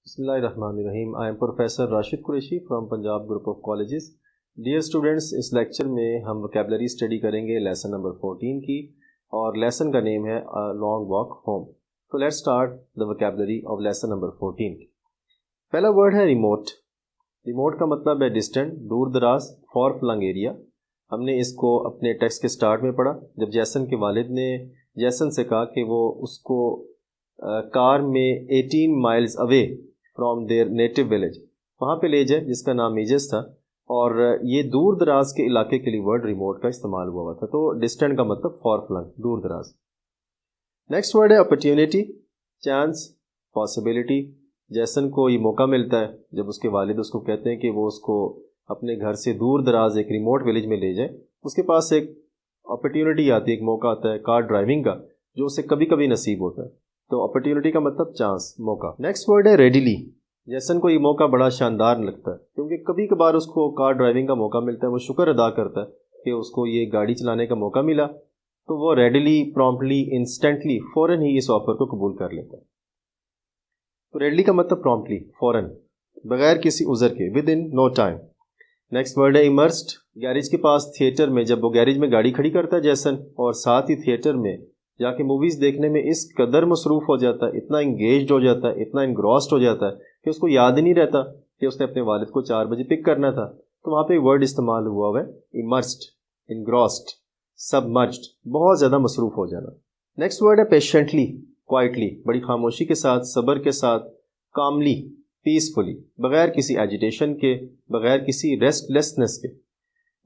Bismillahirrahmanirrahim. I am Professor Rashid Qureshi from Punjab Group of Colleges. Dear students, इस lecture में हम vocabulary study करेंगे lesson number 14 की, और लेसन का नेम है लॉन्ग वॉक होम. तो let's start the vocabulary of lesson number 14. पहला वर्ड है रिमोट. रिमोट का मतलब है डिस्टेंट, दूर दराज, फॉर फ्लंग एरिया. हमने इसको अपने टेक्स्ट के स्टार्ट में पढ़ा जब जैसन के वालिद ने जैसन से कहा कि वो उसको कार में 18 miles away from there native village वहाँ पे ले जाए जिसका नाम मीजस था, और ये दूर दराज के इलाके के लिए वर्ड रिमोट का इस्तेमाल हुआ था. तो डिस्टेंट का मतलब फॉर फ्लंग, दूर दराज. नेक्स्ट वर्ड है अपॉर्चुनिटी, चांस, पॉसिबिलिटी. जैसन को ये मौका मिलता है जब उसके वालिद उसको कहते हैं कि वो उसको अपने घर से दूर दराज एक रिमोट विलेज में ले जाए. उसके पास एक अपॉर्चुनिटी आती है, एक मौका आता है कार ड्राइविंग का, जो उसे कभी कभी नसीब होता है. तो अपॉर्चुनिटी का मतलब चांस, मौका. नेक्स्ट वर्ड है रेडिली. जैसन को ये मौका बड़ा शानदार लगता है क्योंकि कभी कभार उसको कार ड्राइविंग का मौका मिलता है, वो शुक्र अदा करता है कि उसको ये गाड़ी चलाने का मौका मिला, तो वो रेडिली, प्रॉम्प्टली, इंस्टेंटली, फ़ौरन ही इस ऑफर को कबूल कर लेता है. तो रेडिली का मतलब प्रॉम्प्टली, फ़ौरन, बगैर किसी उज़र के, with in no time. Next word है इमर्स्ड. गैरेज के पास थिएटर में जब वो गैरेज में गाड़ी खड़ी करता है जैसन, और साथ ही थिएटर में जाके मूवीज़ देखने में इस कदर मसरूफ़ हो जाता है, इतना इंगेज्ड हो जाता है, इतना इनग्रॉस्ड हो जाता है कि उसको याद ही नहीं रहता कि उसने अपने वालिद को 4 बजे पिक करना था. तो वहाँ पे वर्ड इस्तेमाल हुआ हुआ है इमर्स्ड, इनग्रॉस्ड, सबमर्ज्ड, बहुत ज़्यादा मसरूफ़ हो जाना. नेक्स्ट वर्ड है पेशेंटली, क्वाइटली, बड़ी खामोशी के साथ, सब्र के साथ, कामली, पीसफुली, बग़ैर किसी एजिटेशन के, बग़ैर किसी रेस्टलेसनेस के.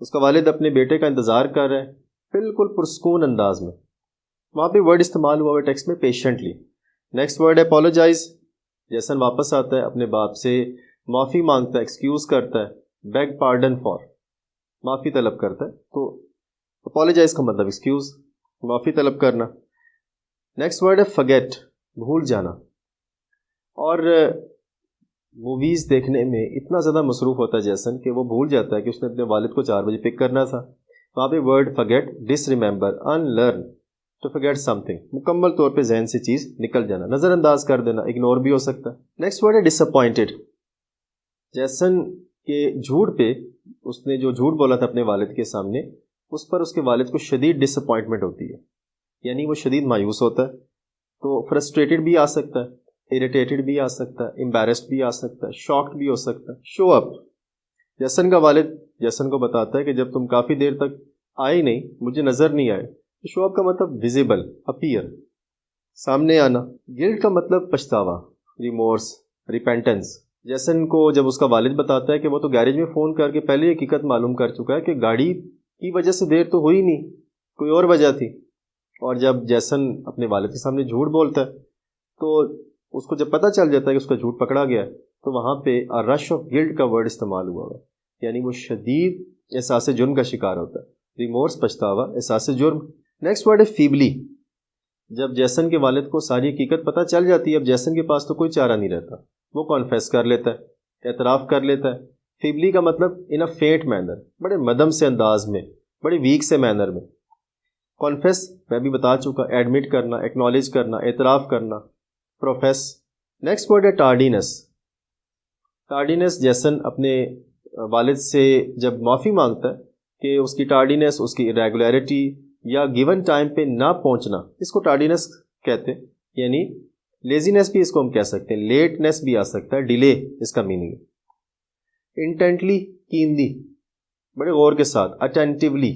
उसका वालिद अपने बेटे का इंतज़ार कर रहा है बिल्कुल पुरस्कून अंदाज में. वहाँ पे वर्ड इस्तेमाल हुआ है टेक्स्ट में पेशेंटली. नेक्स्ट वर्ड है अपोलोजाइज. जैसन वापस आता है अपने बाप से, माफ़ी मांगता है, एक्सक्यूज़ करता है, बेग पार्डन फॉर, माफ़ी तलब करता है. तो अपोलोजाइज का मतलब एक्सक्यूज़, माफ़ी तलब करना. नेक्स्ट वर्ड है फॉरगेट, भूल जाना. और मूवीज़ देखने में इतना ज़्यादा मसरूफ़ होता है जैसन कि वो भूल जाता है कि उसने अपने वालिद को 4 बजे पिक करना था. वहाँ पे word forget, disremember, unlearn, to forget something, मुकम्मल तौर पे जहन से चीज़ निकल जाना, नज़रअंदाज कर देना, इग्नोर भी हो सकता है. नेक्स्ट वर्ड है डिसअपॉइंटेड. जैसन के झूठ पे, उसने जो झूठ बोला था अपने वालिद के सामने, उस पर उसके वालिद को शदीद डिसअपॉइंटमेंट होती है, यानी वो शदीद मायूस होता है. तो फ्रस्ट्रेटेड भी आ सकता है, इरिटेटेड भी आ सकता है, एम्बैरेस्ड भी आ सकता है, शॉक्ड भी हो सकता है. Show up. जैसन का वालिद जैसन को बताता है कि जब तुम काफ़ी देर तक आए नहीं, मुझे नज़र नहीं आए. शो अप का मतलब विजिबल, अपीयर, सामने आना. गिल्ट का मतलब पछतावा, रिमोर्स, रिपेंटेंस. जैसन को जब उसका वालिद बताता है कि वो तो गैरेज में फ़ोन करके पहले ही हकीकत मालूम कर चुका है कि गाड़ी की वजह से देर तो हुई नहीं, कोई और वजह थी. और जब जैसन अपने वालिद के सामने झूठ बोलता है तो उसको जब पता चल जाता है कि उसका झूठ पकड़ा गया, तो वहाँ पे अ रश ऑफ गिल्ट का वर्ड इस्तेमाल हुआ है, यानी वो शदीद एहसास जुर्म का शिकार होता है. रिमोर्स, पछतावा, एहसास जुर्म. नेक्स्ट वर्ड है फीबली. जब जैसन के वालिद को सारी हकीकत पता चल जाती है, अब जैसन के पास तो कोई चारा नहीं रहता, वो कॉन्फेस कर लेता है, एतराफ़ कर लेता है. फीबली का मतलब इन अ फेंट मैनर, बड़े मदम से अंदाज में, बड़े वीक से मैनर में. कॉन्फेस मैं भी बता चुका, एडमिट करना, एक्नॉलेज करना, एतराफ़ करना, प्रोफेस. नेक्स्ट वर्ड है टार्डीनेस. टार्डीनेस जैसन अपने वालिद से जब माफ़ी मांगता है कि उसकी टार्डीनेस, उसकी इरेगुलरिटी या गिवन टाइम पे ना पहुंचना, इसको टार्डीनेस कहते हैं. यानी लेजीनेस भी इसको हम कह सकते हैं, लेटनेस भी आ सकता है, डिले इसका मीनिंग है. इंटेंटली, कीनली, बड़े गौर के साथ, अटेंटिवली.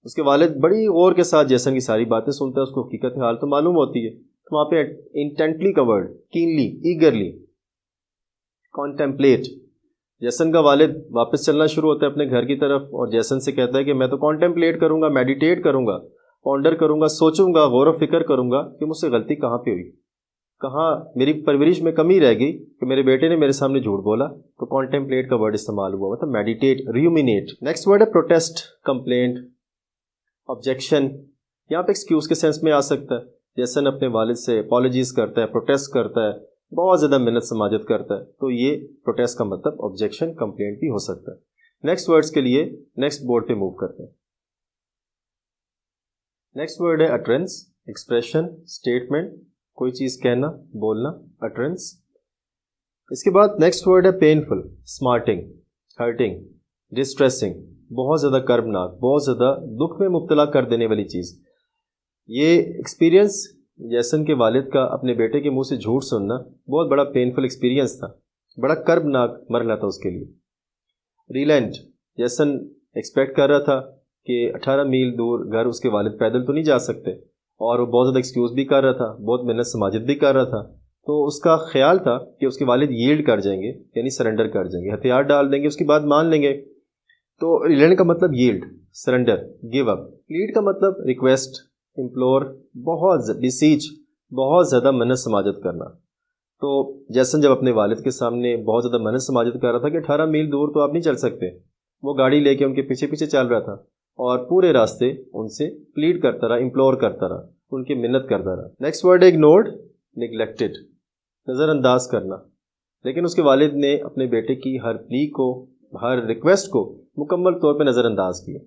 उसके वालिद बड़ी गौर के साथ जैसन की सारी बातें सुनता है, उसको हकीकत हाल तो मालूम होती है. तो वहाँ पे इंटेंटली का वर्ड, कीनली, ईगरली. कॉन्टेम्पलेट. जैसन का वालिद वापस चलना शुरू होता है अपने घर की तरफ, और जैसन से कहता है कि मैं तो कॉन्टेम्पलेट करूँगा, मेडिटेट करूँगा, पॉन्डर करूँगा, सोचूंगा, गौर व फिक्र करूँगा कि मुझसे गलती कहाँ पे हुई, कहाँ मेरी परवरिश में कमी रह गई कि मेरे बेटे ने मेरे सामने झूठ बोला. तो कॉन्टेम्पलेट का वर्ड इस्तेमाल हुआ, मतलब मेडिटेट, रियूमिनेट. नेक्स्ट वर्ड है प्रोटेस्ट, कंप्लेंट, ऑब्जेक्शन. यहाँ पे एक्सक्यूज़ के सेंस में आ सकता है. जैसन अपने वालिद से अपॉलॉजीज करता है, प्रोटेस्ट करता है, बहुत ज़्यादा मेहनत समाजत करता है, तो ये प्रोटेस्ट का मतलब ऑब्जेक्शन, कंप्लेंट भी हो सकता है. नेक्स्ट वर्ड्स के लिए नेक्स्ट बोर्ड पे मूव करते हैं. नेक्स्ट वर्ड है अटरेंस, एक्सप्रेशन, स्टेटमेंट, कोई चीज़ कहना, बोलना, अटरेंस. اس کے بعد نیکسٹ ورڈ ہے پینفل، سمارٹنگ، ہرٹنگ، ڈسٹریسنگ، بہت زیادہ کربناک، بہت زیادہ دکھ میں مبتلا کر دینے والی چیز. یہ ایکسپیرینس جیسن کے والد کا اپنے بیٹے کے منہ سے جھوٹ سننا بہت بڑا پینفل ایکسپیرینس تھا، بڑا کربناک مرحلہ تھا اس کے لیے. ریلینٹ، جیسن ایکسپیکٹ کر رہا تھا کہ 18 میل دور گھر اس کے والد پیدل تو نہیں جا سکتے، اور وہ بہت زیادہ ایکسکیوز بھی کر رہا تھا، بہت محنت سماجت بھی کر رہا تھا. تو اس کا خیال تھا کہ اس کے والد ییلڈ کر جائیں گے، یعنی سرنڈر کر جائیں گے، ہتھیار ڈال دیں گے، اس کے بعد مان لیں گے. تو ریلینٹ کا مطلب yield, surrender, give up. Plead کا مطلب ریکویسٹ، امپلور، بہت بیسیچ، بہت زیادہ محنت سماجت کرنا. تو جیسن جب اپنے والد کے سامنے بہت زیادہ محنت سماجت کر رہا تھا کہ 18 میل دور تو آپ نہیں چل سکتے، وہ گاڑی لے کے ان کے پیچھے پیچھے چل رہا تھا اور پورے راستے ان سے پلیڈ کرتا رہا، امپلور کرتا رہا، ان کی منت کرتا رہا. نیکسٹ ورڈ ہے اگنورڈ، نیگلیکٹڈ، نظر انداز کرنا. لیکن اس کے والد نے اپنے بیٹے کی ہر پلی کو، ہر ریکویسٹ کو مکمل طور پہ نظر انداز کیا.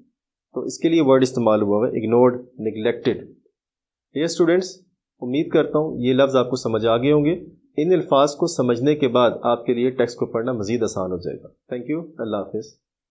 تو اس کے لیے ورڈ استعمال ہوا ہے اگنورڈ، نیگلیکٹڈ. ڈیئر اسٹوڈنٹس، امید کرتا ہوں یہ لفظ آپ کو سمجھ آ گئے ہوں گے. ان الفاظ کو سمجھنے کے بعد آپ کے لیے ٹیکسٹ کو پڑھنا مزید آسان ہو جائے گا. تھینک یو، اللہ حافظ.